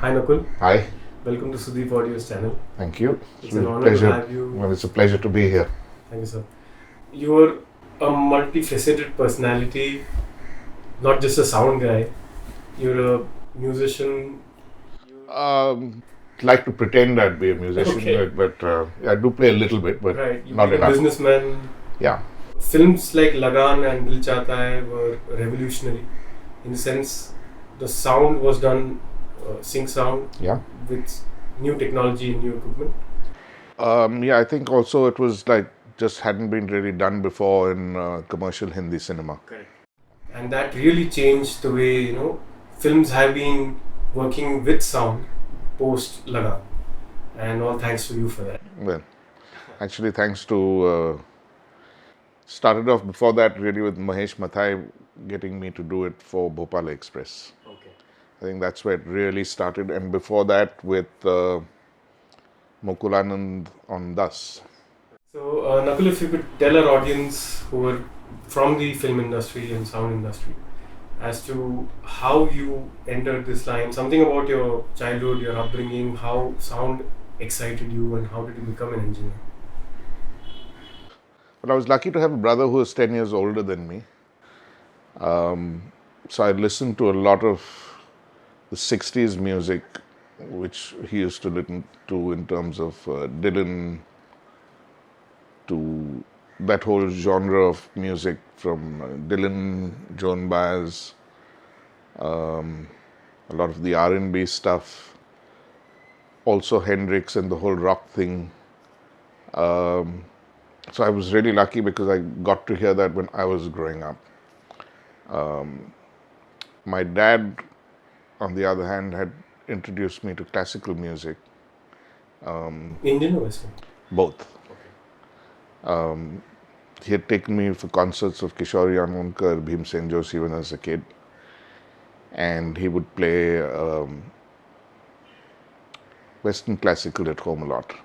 Hi Nakul, Hi, welcome to Sudeep Audio's channel. thank you. It's an honor to have you. Well, it's a pleasure to be here. Thank you, sir. You are a multifaceted personality, not just a sound guy. You're a musician. Like to pretend I'd be a musician, Okay. but I do play a little bit, but Right, you've not been a enough. businessman. Yeah. Films like Lagan and Dil Chahta Hai were revolutionary. In the sense, the sound was done sync sound Yeah. with new technology and new equipment. I think also it was like just hadn't been really done before in commercial Hindi cinema. Correct. And that really changed the way films have been working with sound post Lagan. And all thanks to you for that. Well, actually, thanks to started off before that really with Mahesh Mathai getting me to do it for Bhopal Express. Okay. I think that's where it really started, and before that with Mukulanand on Das. So, Nakul, if you could tell our audience who are from the film industry and sound industry as to how you entered this line, something about your childhood, your upbringing, how sound excited you, and how did you become an engineer? But I was lucky to have a brother who was 10 years older than me. So I listened to a lot of the 60s music, which he used to listen to in terms of Dylan, to that whole genre of music from Dylan, Joan Baez, a lot of the R&B stuff, also Hendrix and the whole rock thing. So I was really lucky because I got to hear that when I was growing up. My dad, on the other hand, had introduced me to classical music. Indian or Western? Both. Okay. He had taken me for concerts of Kishore Yamunkar, Bhimsen Joshi when I was a kid. And he would play Western classical at home a lot.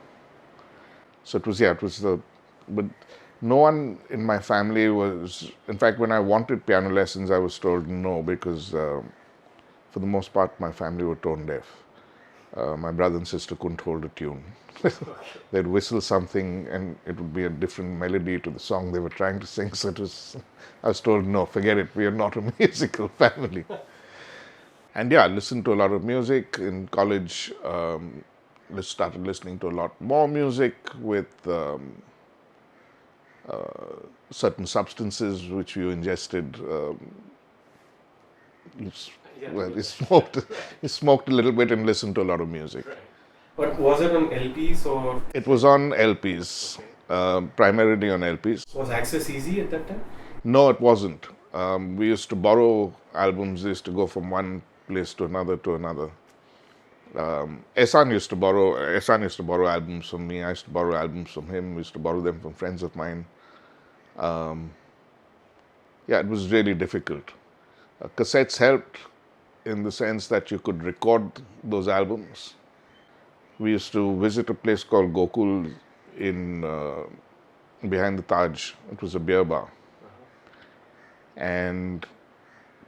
So it was but no one in my family was, in fact, when I wanted piano lessons, I was told no because for the most part, my family were tone deaf. My brother and sister couldn't hold a tune. They'd whistle something and it would be a different melody to the song they were trying to sing. So I was told, no, forget it, we are not a musical family. And I listened to a lot of music. In college, started listening to a lot more music with certain substances which you ingested. You smoked a little bit and listened to a lot of music. Right. But was it on LPs or? It was on LPs, primarily on LPs. Was access easy at that time? No, it wasn't. We used to borrow albums. We used to go from one place to another to another. Ehsan used to borrow albums from me. I used to borrow albums from him. We used to borrow them from friends of mine. It was really difficult. Cassettes helped in the sense that you could record those albums. We used to visit a place called Gokul in behind the Taj. It was a beer bar. And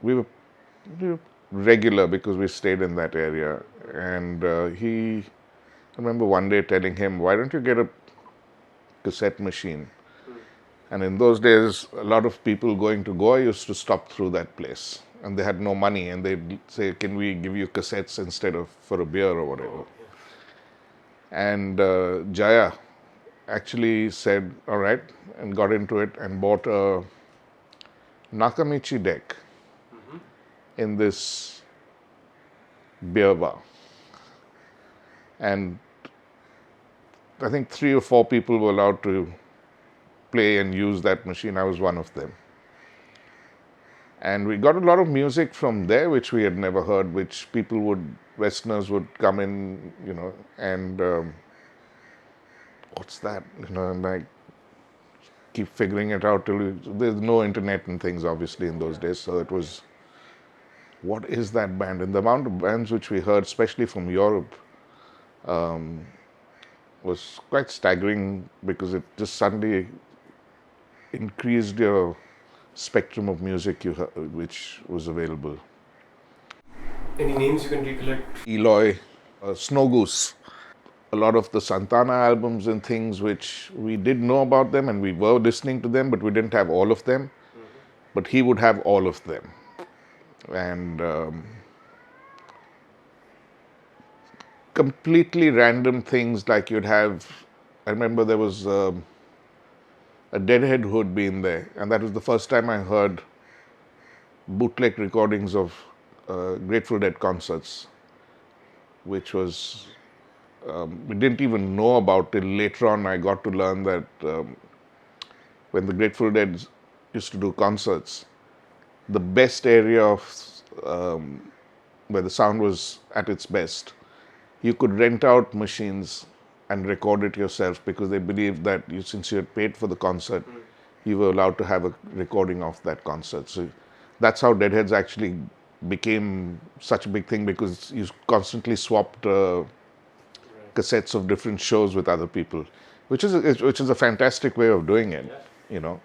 we were regular because we stayed in that area. And I remember one day telling him, why don't you get a cassette machine? And in those days, a lot of people going to Goa used to stop through that place. And they had no money. And they'd say, can we give you cassettes instead of for a beer or whatever? And Jaya actually said, all right, and got into it and bought a Nakamichi deck in this beer bar. And I think 3 or 4 people were allowed to play and use that machine. I was one of them. And we got a lot of music from there, which we had never heard, which Westerners would come in, and what's that? And I keep figuring it out there's no internet and things, obviously, in those days. So it was, what is that band? And the amount of bands which we heard, especially from Europe, was quite staggering because it just suddenly increased your spectrum of music which was available. Any names you can recollect? Eloy, Snow Goose. A lot of the Santana albums and things which we did know about them and we were listening to them, but we didn't have all of them. But he would have all of them. And completely random things like you'd have. I remember there was a Deadhead who had been there, and that was the first time I heard bootleg recordings of Grateful Dead concerts, which was we didn't even know about till later on. I got to learn that when the Grateful Dead used to do concerts, the best area of where the sound was at its best, you could rent out machines and record it yourself because they believed that since you had paid for the concert, you were allowed to have a recording of that concert. So that's how Deadheads actually became such a big thing, because you constantly swapped cassettes of different shows with other people, which is a fantastic way of doing it. You know,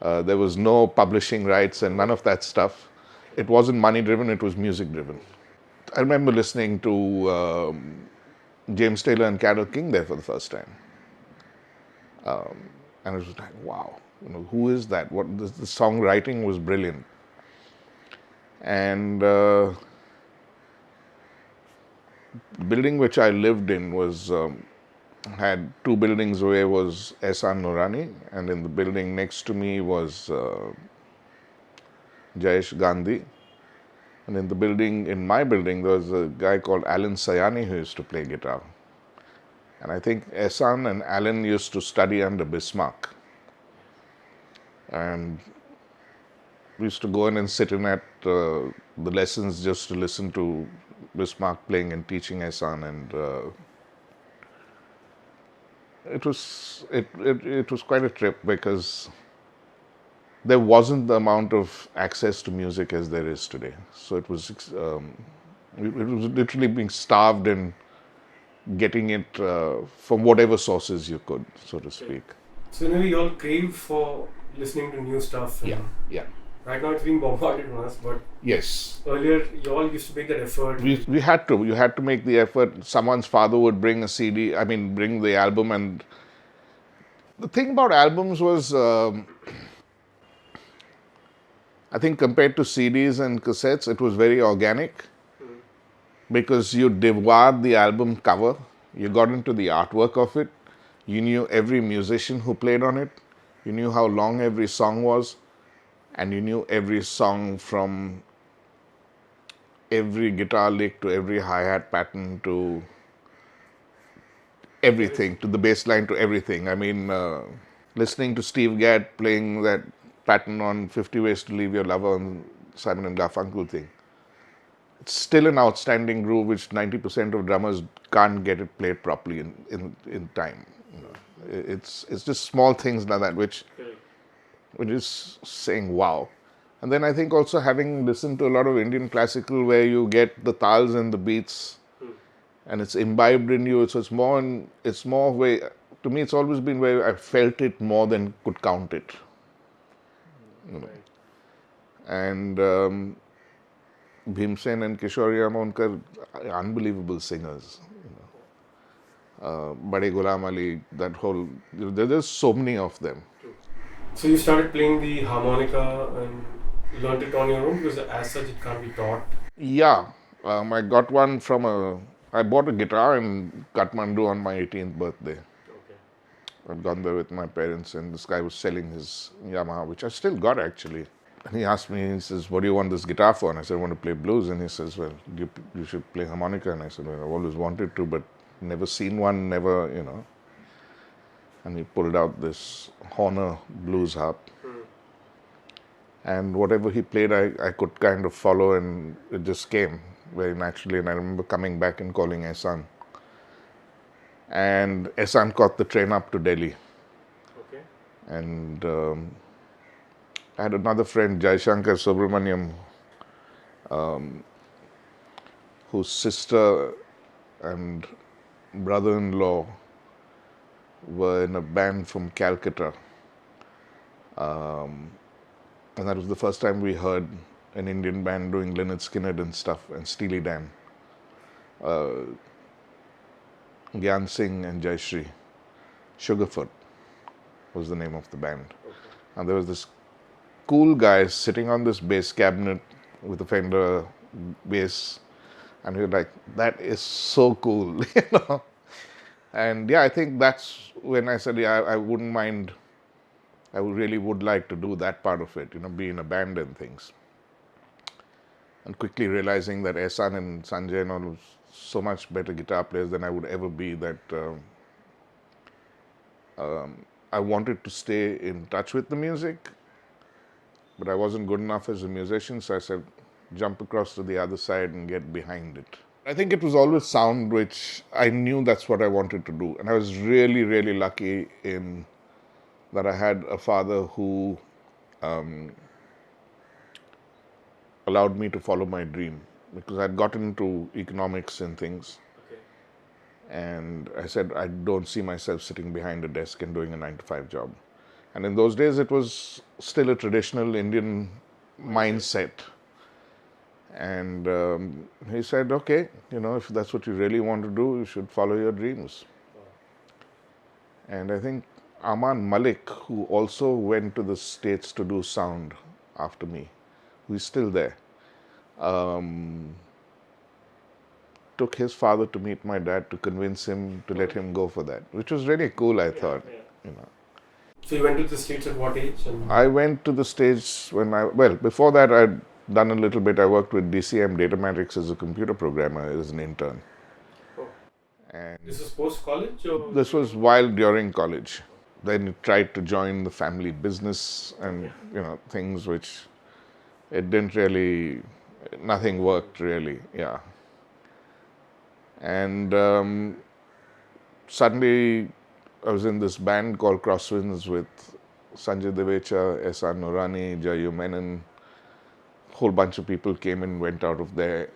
there was no publishing rights and none of that stuff. It wasn't money driven; it was music driven. I remember listening to James Taylor and Carole King there for the first time, and it was like, wow, who is that? What the songwriting was brilliant, and the building which I lived in was had two buildings away was Ehsan Noorani, and in the building next to me was Jayesh Gandhi. And in my building, there was a guy called Alan Sayani who used to play guitar. And I think Ehsan and Alan used to study under Bismarck. And we used to go in and sit in at the lessons just to listen to Bismarck playing and teaching Ehsan. And it was quite a trip, because there wasn't the amount of access to music as there is today. So it was literally being starved and getting it from whatever sources you could, so to speak. So in a way, you all crave for listening to new stuff. Yeah. Right now it's being bombarded on us, but Yes. earlier you all used to make that effort. We had to. You had to make the effort. Someone's father would bring a CD, bring the album. And the thing about albums was, I think compared to CDs and cassettes, it was very organic, because you devoured the album cover, you got into the artwork of it, you knew every musician who played on it, you knew how long every song was, and you knew every song from every guitar lick to every hi-hat pattern to everything, to the bass line, to everything. Listening to Steve Gadd playing that pattern on 50 Ways to Leave Your Lover and Simon and Garfunkel thing, it's still an outstanding groove which 90% of drummers can't get it played properly in time. It's just small things like that which is saying wow. And then I think also, having listened to a lot of Indian classical where you get the tals and the beats and it's imbibed in you, so it's more way, to me it's always been where I felt it more than could count it. And Bhimsen and Kishore Yamonkar, unbelievable singers. Bade Ghulam Ali, that whole, there's so many of them. So you started playing the harmonica and learned it on your own, because as such it can't be taught. Yeah, I got one I bought a guitar in Kathmandu on my 18th birthday. I'd gone there with my parents, and this guy was selling his Yamaha, which I still got actually. And he asked me, he says, what do you want this guitar for? And I said, I want to play blues. And he says, well, you should play harmonica. And I said, well, I've always wanted to, but never seen one, never. And he pulled out this Horner blues harp. And whatever he played, I could kind of follow, and it just came very naturally. And I remember coming back and calling Ehsan. And Ehsan caught the train up to Delhi. Okay. And I had another friend, Jaishankar Subramaniam, whose sister and brother-in-law were in a band from Calcutta. And that was the first time we heard an Indian band doing Lynyrd Skynyrd and stuff, and Steely Dan. Gyan Singh and Jayashree. Sugarfoot was the name of the band. Okay. And there was this cool guy sitting on this bass cabinet with a Fender bass, and we were like, that is so cool, you know. And yeah, I think that's when I said, yeah, I wouldn't mind, I really would like to do that part of it, you know, be in a band and things. And quickly realizing that Ehsan and Sanjay and all was so much better guitar players than I would ever be, that I wanted to stay in touch with the music, but I wasn't good enough as a musician, so I said, jump across to the other side and get behind it. I think it was always sound, which I knew that's what I wanted to do. And I was really, really lucky in that I had a father who allowed me to follow my dream, because I'd gotten into economics and things. Okay. And I said, I don't see myself sitting behind a desk and doing a 9-to-5 job. And in those days, it was still a traditional Indian mindset. And he said, okay, you know, if that's what you really want to do, you should follow your dreams. And I think Aman Malik, who also went to the States to do sound after me, who is still there, took his father to meet my dad to convince him to let him go for that, which was really cool, I thought, you know. So you went to the States at what age? I went to the States when before that I'd done a little bit. I worked with DCM Datamatrix as a computer programmer as an intern. Oh. And This was post-college? Or? this was while during college. Then tried to join the family business and, you know, things which it didn't really, nothing worked really, yeah. And suddenly I was in this band called Crosswinds with Sanjay Devecha, Ehsan Noorani, Jayu Menon. Whole bunch of people came and went out of there.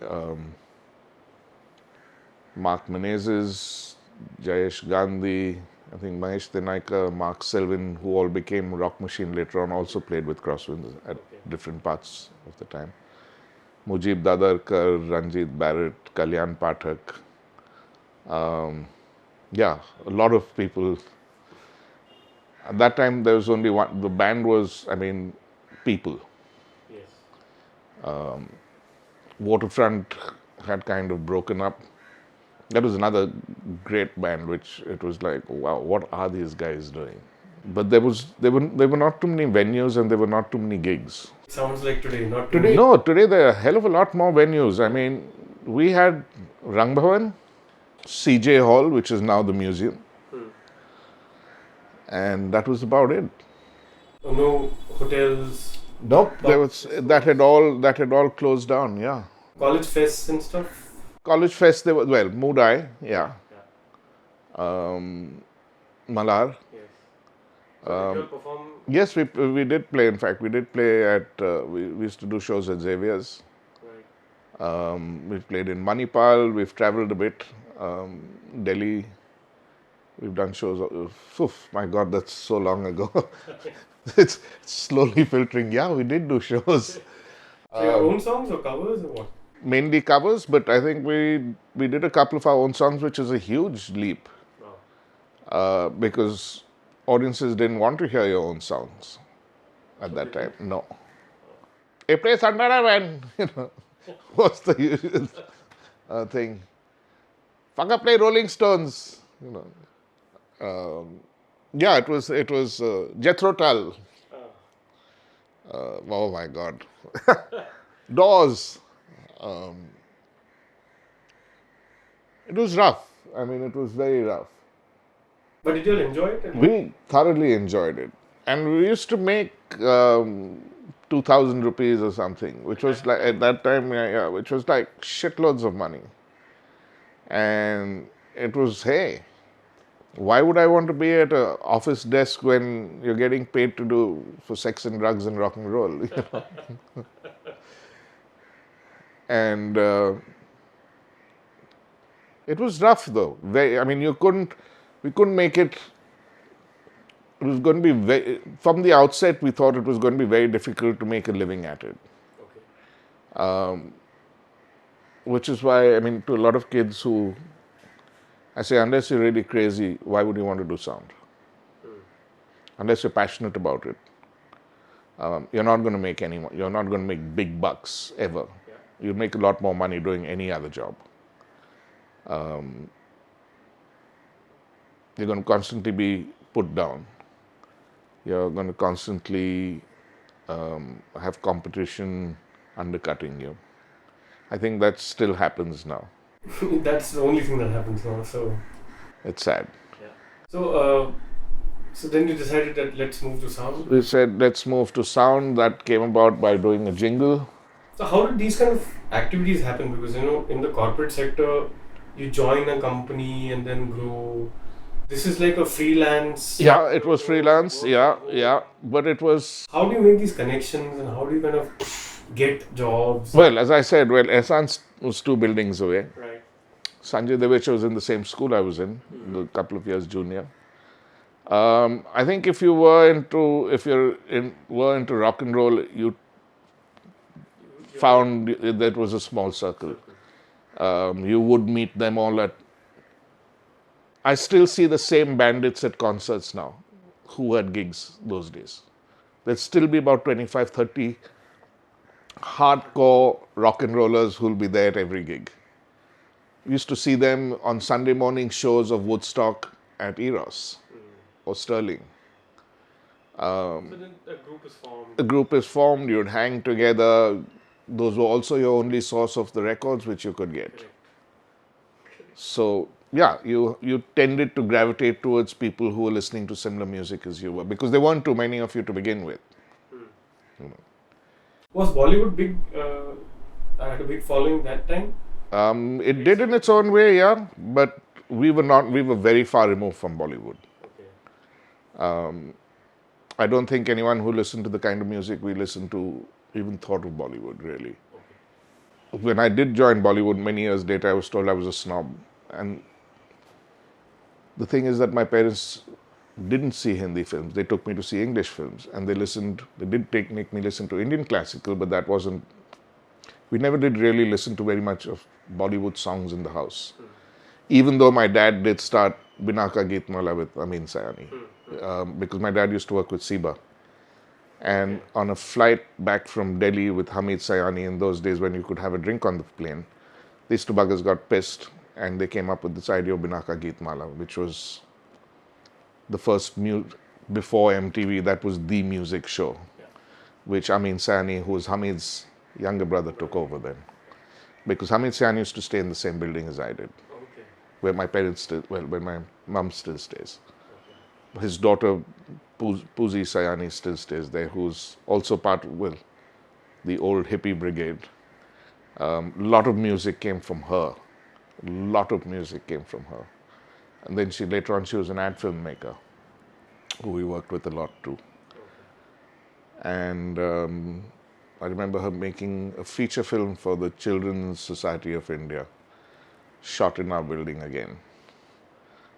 Mark Menezes, Jayesh Gandhi, I think Mahesh Tenaika, Mark Selvin, who all became Rock Machine later on, also played with Crosswinds at different parts of the time. Mujib Dadarkar, Ranjit Barrett, Kalyan Pathak. Yeah, a lot of people. At that time, there was only one. The band was, I mean, people. Yes. Waterfront had kind of broken up. That was another great band, which it was like, wow, what are these guys doing? But there were not too many venues and there were not too many gigs. Sounds like today, not Today, no, today there are a hell of a lot more venues. I mean, we had Rang Bhavan, CJ Hall, which is now the museum, and that was about it. Oh, no hotels. Nope, that had all closed down. Yeah, College fests and stuff. college fest. There was Moodai, yeah, Malar. Yes. So did you all perform? Yes, we did play. In fact, we did play at. We used to do shows at Xavier's. Right. We've played in Manipal. We've traveled a bit. Delhi. We've done shows. My God, that's so long ago. It's slowly filtering. Yeah, we did do shows. So your own songs or covers or what? Mainly covers, but I think we did a couple of our own songs, which is a huge leap. Wow. Because audiences didn't want to hear your own songs at that time. No. Hey, play Sandara, man. You know, what's the usual thing? Fucker, play Rolling Stones. You know. Yeah, it was Jethro Tull. Oh my God. Doors. It was rough. I mean, it was very rough. But did you all enjoy it? We thoroughly enjoyed it. And we used to make 2,000 rupees or something, which was like, at that time, which was like shitloads of money. And it was, hey, why would I want to be at an office desk when you're getting paid to do for sex and drugs and rock and roll? You know? And it was rough though. I mean, we couldn't make it. It was going to be from the outset, we thought it was going to be very difficult to make a living at it. Okay. Which is why, I mean, to a lot of kids who, I say, unless you're really crazy, why would you want to do sound? Unless you're passionate about it, you're not going to make you're not going to make big bucks ever. Yeah. You'll make a lot more money doing any other job. You're going to constantly be put down. You're going to constantly have competition undercutting you. I think that still happens now. That's the only thing that happens now. So It's sad. yeah. So then you decided that let's move to sound. We said, let's move to sound. That came about by doing a jingle. So how did these kind of activities happen? Because in the corporate sector, you join a company and then grow. This is like a freelance. Yeah, it was freelance. Yeah. But it was, How do you make these connections and how do you kind of get jobs? well, as I said, Ehsan was 2 buildings away. Right. Sanjay Devecha was in the same school I was in, a couple of years junior. I think if you were into rock and roll, you found that was a small circle. You would meet them all at. I still see the same bandits at concerts now, who had gigs those days. There'll still be about 25, 30 hardcore rock and rollers who'll be there at every gig. We used to see them on Sunday morning shows of Woodstock at Eros or Sterling. So then a group is formed. A group is formed, you'd hang together. Those were also your only source of the records which you could get. Correct. So, yeah, you tended to gravitate towards people who were listening to similar music as you were, because there weren't too many of you to begin with. Was Bollywood big? Had a big following that time? It did in its own way, yeah, but we were very far removed from Bollywood. Okay. I don't think anyone who listened to the kind of music we listened to even thought of Bollywood, really. Okay. When I did join Bollywood many years later, I was told I was a snob. And the thing is that my parents didn't see Hindi films. They took me to see English films. And they did make me listen to Indian classical, but that wasn't, we never did really listen to very much of Bollywood songs in the house. Even though my dad did start Binaka Geetmala with Amin Sayani. Because my dad used to work with Siba. And on a flight back from Delhi with Hamid Sayani in those days when you could have a drink on the plane, these 2 buggers got pissed and they came up with this idea of Binaka Geetmala, which was the first before MTV, that was the music show, which Amin Sayani, who was Hamid's younger brother, took over then. Because Hamid Sayani used to stay in the same building as I did, where my where my mum still stays. His daughter, Poozi Sayani, still stays there, who's also part of the old hippie brigade. A lot of music came from her. And then later on, she was an ad filmmaker, who we worked with a lot too. And I remember her making a feature film for the Children's Society of India, shot in our building again.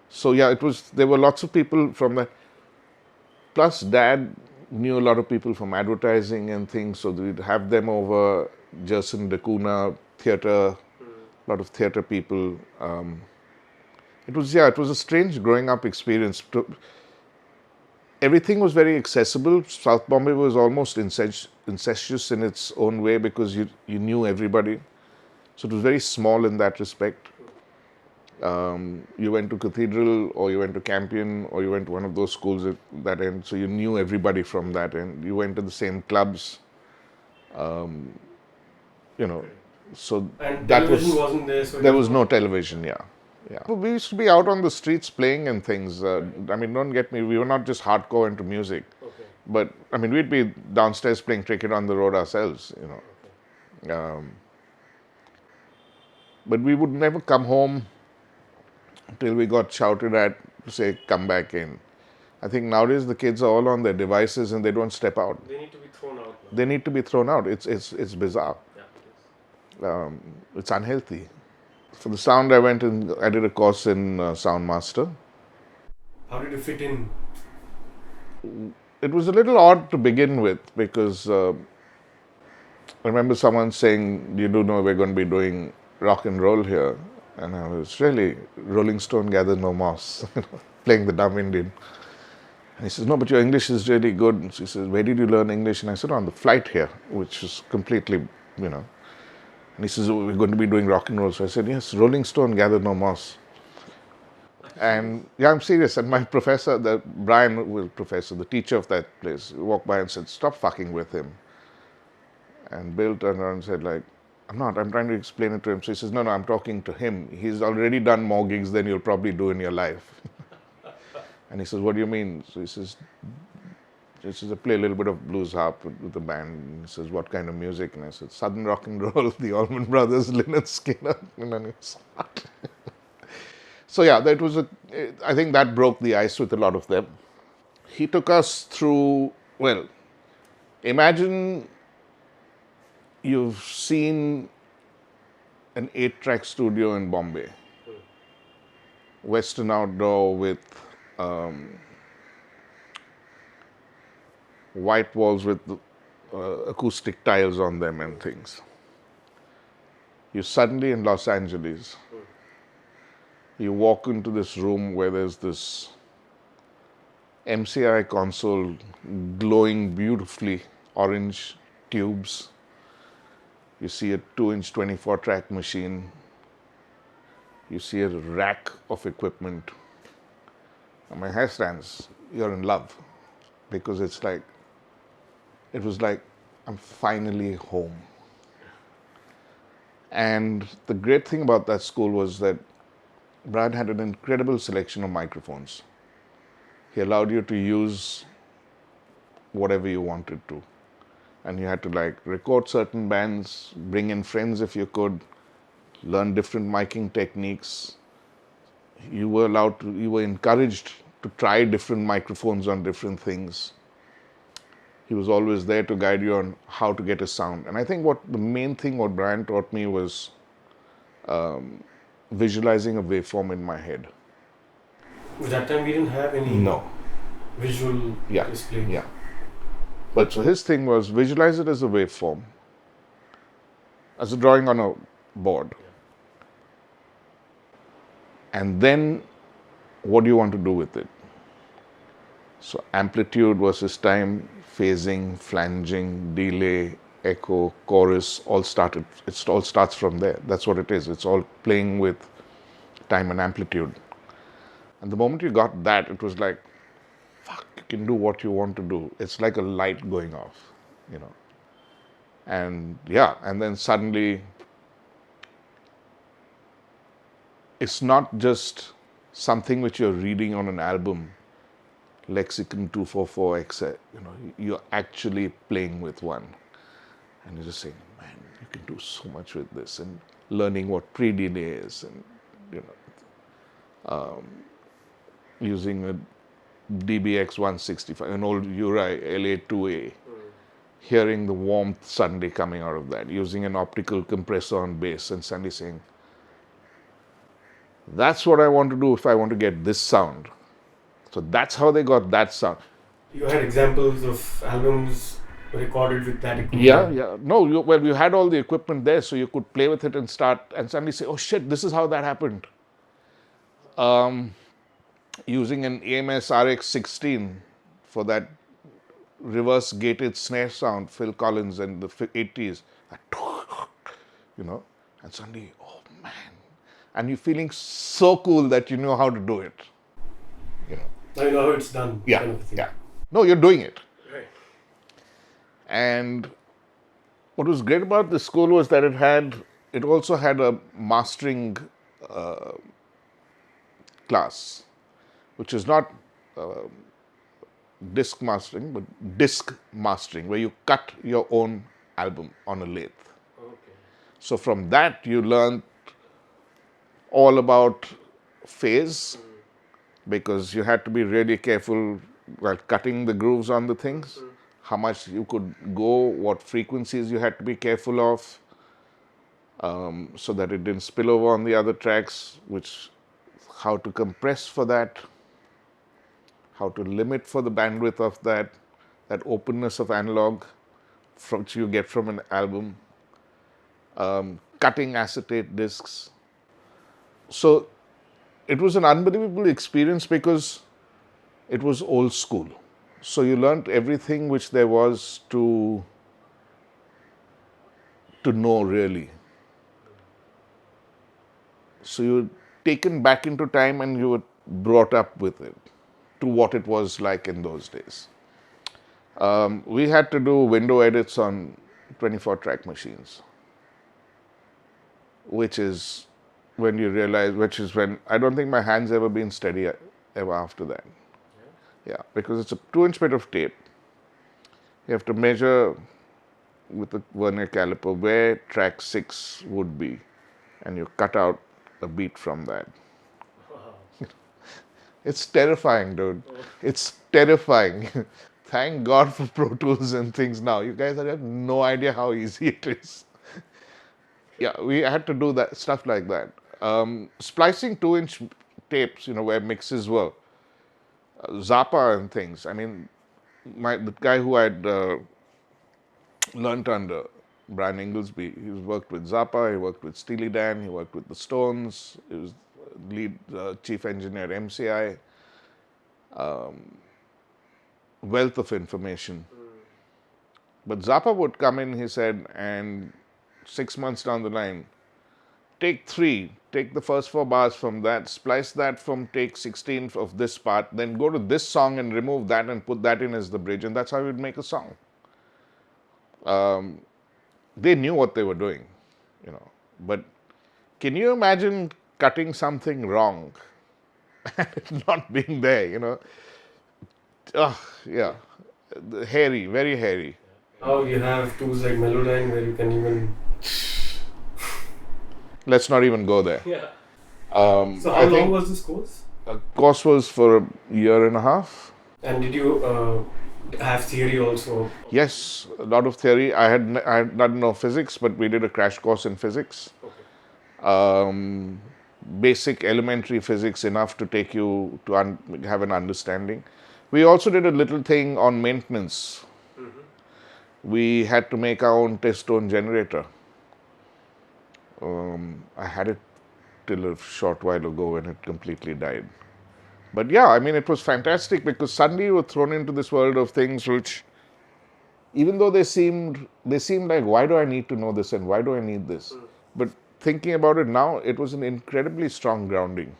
So yeah, there were lots of people from that. Plus, Dad knew a lot of people from advertising and things, so we'd have them over, Jerson DeCuna, theatre, a lot of theatre people. It was a strange growing up experience. Everything was very accessible. South Bombay was almost incestuous in its own way because you knew everybody. So it was very small in that respect. You went to Cathedral or you went to Campion or you went to one of those schools at that end, so you knew everybody from that end. You went to the same clubs, so And that television wasn't there, so there was no television, yeah. We used to be out on the streets playing and things. I mean, don't get me, we were not just hardcore into music, but I mean, we'd be downstairs playing cricket on the road ourselves, but we would never come home till we got shouted at to say, come back in. I think nowadays the kids are all on their devices and they don't step out. They need to be thrown out. They need to be thrown out. It's bizarre. Yeah, It's unhealthy. For the sound, I did a course in Sound Master. How did you fit in? It was a little odd to begin with because I remember someone saying, "You do know we're going to be doing rock and roll here," and I was really Rolling Stone gathered no moss, playing the dumb Indian. And he says, "No, but your English is really good." And she says, "Where did you learn English?" And I said, "On the flight here," which is completely, you know. And he says, "Oh, we're going to be doing rock and roll." So I said, "Yes, Rolling Stone gathered no moss." And yeah, I'm serious. And my professor, Brian was professor, the teacher of that place, walked by and said, "Stop fucking with him." And Bill turned around and said, like, "I'm not, I'm trying to explain it to him." So he says, "No, no, I'm talking to him. He's already done more gigs than you'll probably do in your life." And he says, "What do you mean?" So he says, "I play a little bit of blues harp with the band." And he says, "What kind of music?" And I said, "Southern rock and roll, the Allman Brothers, Lynyrd Skynyrd." And then he was, "What?" So yeah, that was I think that broke the ice with a lot of them. He took us through, well, imagine you've seen an 8-track studio in Bombay, Western outdoor with white walls with acoustic tiles on them and things. You're suddenly in Los Angeles. You walk into this room where there's this MCI console glowing beautifully, orange tubes. You see a 2-inch 24-track machine. You see a rack of equipment. And my hair stands. You're in love. Because it was like, I'm finally home. And the great thing about that school was that Brad had an incredible selection of microphones. He allowed you to use whatever you wanted to. And you had to like record certain bands, bring in friends if you could, learn different miking techniques. You were encouraged to try different microphones on different things. He was always there to guide you on how to get a sound. And I think the main thing what Brian taught me was visualizing a waveform in my head. At that time, we didn't have any visual display. Yeah. But so his thing was visualize it as a waveform, as a drawing on a board. And then what do you want to do with it? So amplitude versus time, phasing, flanging, delay, echo, chorus, it all starts from there. That's what it is. It's all playing with time and amplitude. And the moment you got that, it was like, fuck, you can do what you want to do. It's like a light going off, you know. And yeah, and then suddenly it's not just something which you're reading on an album, Lexicon 244 etc. You know, you're actually playing with one. And you're just saying, man, you can do so much with this, and learning what pre-delay is, and you know, using a DBX 165, an old Uri LA2A, hearing the warmth suddenly coming out of that, using an optical compressor on bass, and suddenly saying, that's what I want to do if I want to get this sound. So that's how they got that sound. You had examples of albums recorded with that equipment? Yeah. No, you had all the equipment there, so you could play with it and start, and suddenly say, oh shit, this is how that happened. Using an AMS RX16 for that reverse gated snare sound, Phil Collins in the 80s, you know, and suddenly, oh man, and you're feeling so cool that you know how to do it, you know. I know how it's done. Yeah, kind of thing. yeah. No, you're doing it. Right. And what was great about this school was that it also had a mastering class, which is not disc mastering, but disc mastering, where you cut your own album on a lathe. Okay. So from that, you learn all about phase, because you had to be really careful while cutting the grooves on the things, how much you could go, what frequencies you had to be careful of, so that it didn't spill over on the other tracks, how to compress for that, how to limit for the bandwidth of that openness of analog, which you get from an album, cutting acetate discs. So it was an unbelievable experience because it was old school. So you learnt everything which there was to know really. So you were taken back into time and you were brought up with it to what it was like in those days. We had to do window edits on 24 track machines, which is when you realize, which is when I don't think my hands ever been steady ever after that. Yeah, because it's a 2-inch bit of tape. You have to measure with a vernier caliper where track 6 would be, and you cut out a beat from that. It's terrifying, dude. It's terrifying. Thank God for Pro Tools and things now. You guys have no idea how easy it is. Yeah, we had to do that stuff like that. Splicing 2-inch tapes, where mixes were, Zappa and things. I mean, the guy who I'd learnt under, Brian Inglesby, he worked with Zappa, he worked with Steely Dan, he worked with the Stones, he was lead chief engineer at MCI. Wealth of information. But Zappa would come in, he said, and 6 months down the line, take 3, take the first 4 bars from that, splice that from take 16 of this part, then go to this song and remove that and put that in as the bridge, and that's how you'd make a song. They knew what they were doing, But can you imagine cutting something wrong and it not being there, yeah. Hairy, very hairy. Now you have tools like Melodyne where you can even. Let's not even go there. Yeah. So how long was this course? The course was for a year and a half. And did you have theory also? Yes, a lot of theory. I had done no physics, but we did a crash course in physics. Okay. Basic elementary physics, enough to take you to have an understanding. We also did a little thing on maintenance. We had to make our own test tone generator. I had it till a short while ago and it completely died. But yeah, I mean, it was fantastic because suddenly you were thrown into this world of things which, even though they seemed like, why do I need to know this and why do I need this? But thinking about it now, it was an incredibly strong grounding,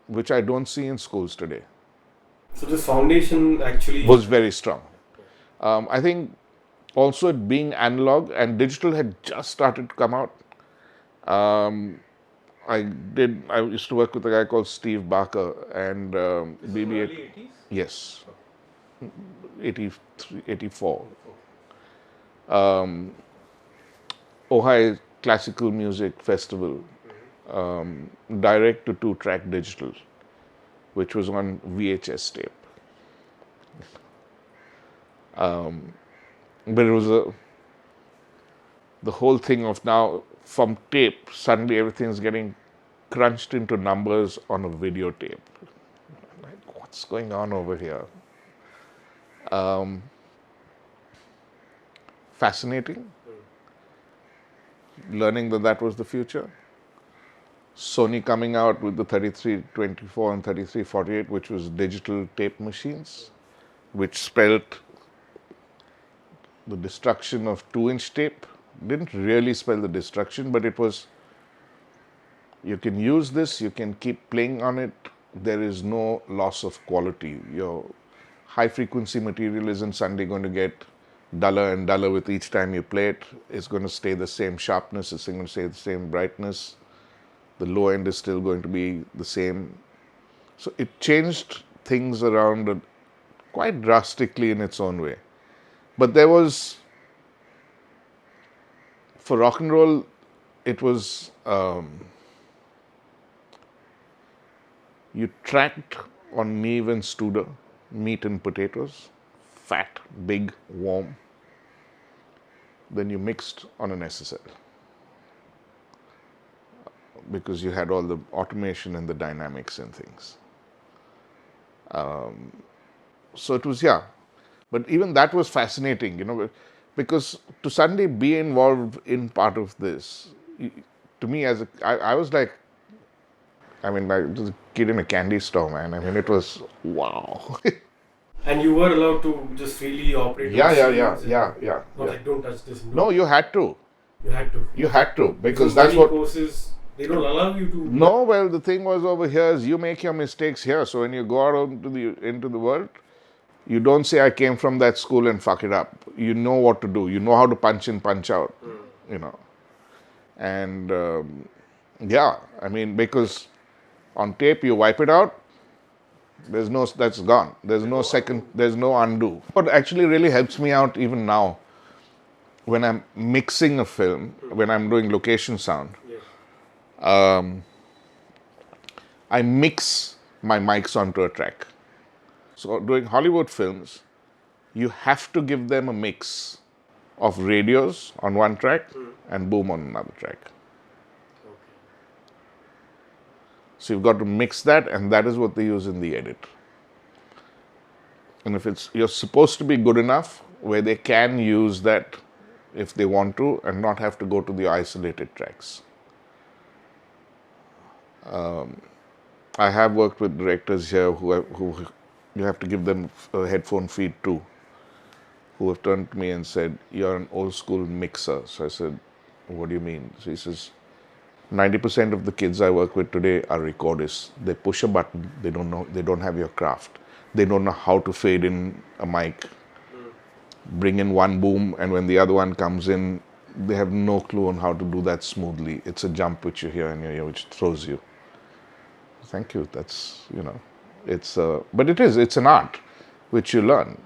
which I don't see in schools today. So this foundation actually was very strong. I think also it being analog and digital had just started to come out. I used to work with a guy called Steve Barker and BB. Early 80s? Yes, 83, 84. Ojai Classical Music Festival, direct to 2-track digital, which was on VHS tape. But it was the whole thing of now from tape, suddenly everything's getting crunched into numbers on a videotape. Like, what's going on over here? Fascinating. Learning that was the future. Sony coming out with the 3324 and 3348, which was digital tape machines, which spelt the destruction of 2-inch tape. Didn't really spell the destruction, but it was, you can use this, you can keep playing on it, there is no loss of quality. Your high frequency material isn't suddenly going to get duller and duller with each time you play it. It's going to stay the same sharpness, it's going to stay the same brightness. The low end is still going to be the same. So it changed things around quite drastically in its own way. But there was, for rock and roll, it was, you tracked on Neve and Studer, meat and potatoes, fat, big, warm. Then you mixed on an SSL because you had all the automation and the dynamics and things. So it was, yeah. But even that was fascinating, because to suddenly be involved in part of this, to me, I was like, I mean, like just a kid in a candy store, man. I mean, it was wow. And you were allowed to just freely operate Yeah, on yeah, yeah, scenes yeah, and yeah, not yeah. like don't touch this. No, you had to. You had to. You had to, because Those that's many what. courses, they don't allow you to. No, well, the thing was over here is you make your mistakes here. So when you go out into the world, you don't say I came from that school and fuck it up. You know what to do. You know how to punch in, punch out. And yeah, I mean, because on tape you wipe it out. That's gone. There's no second. There's no undo. What actually really helps me out even now, when I'm mixing a film, when I'm doing location sound, I mix my mics onto a track. So doing Hollywood films, you have to give them a mix of radios on one track and boom on another track. So you've got to mix that, and that is what they use in the edit. And if you're supposed to be good enough where they can use that if they want to and not have to go to the isolated tracks. I have worked with directors here who you have to give them a headphone feed too, who have turned to me and said, "You're an old school mixer." So I said, "What do you mean?" So he says, 90% of the kids I work with today are recordists. They push a button, they don't have your craft. They don't know how to fade in a mic, bring in one boom, and when the other one comes in, they have no clue on how to do that smoothly. It's a jump which you hear in your ear, which throws you. Thank you. That's, it's an art which you learn,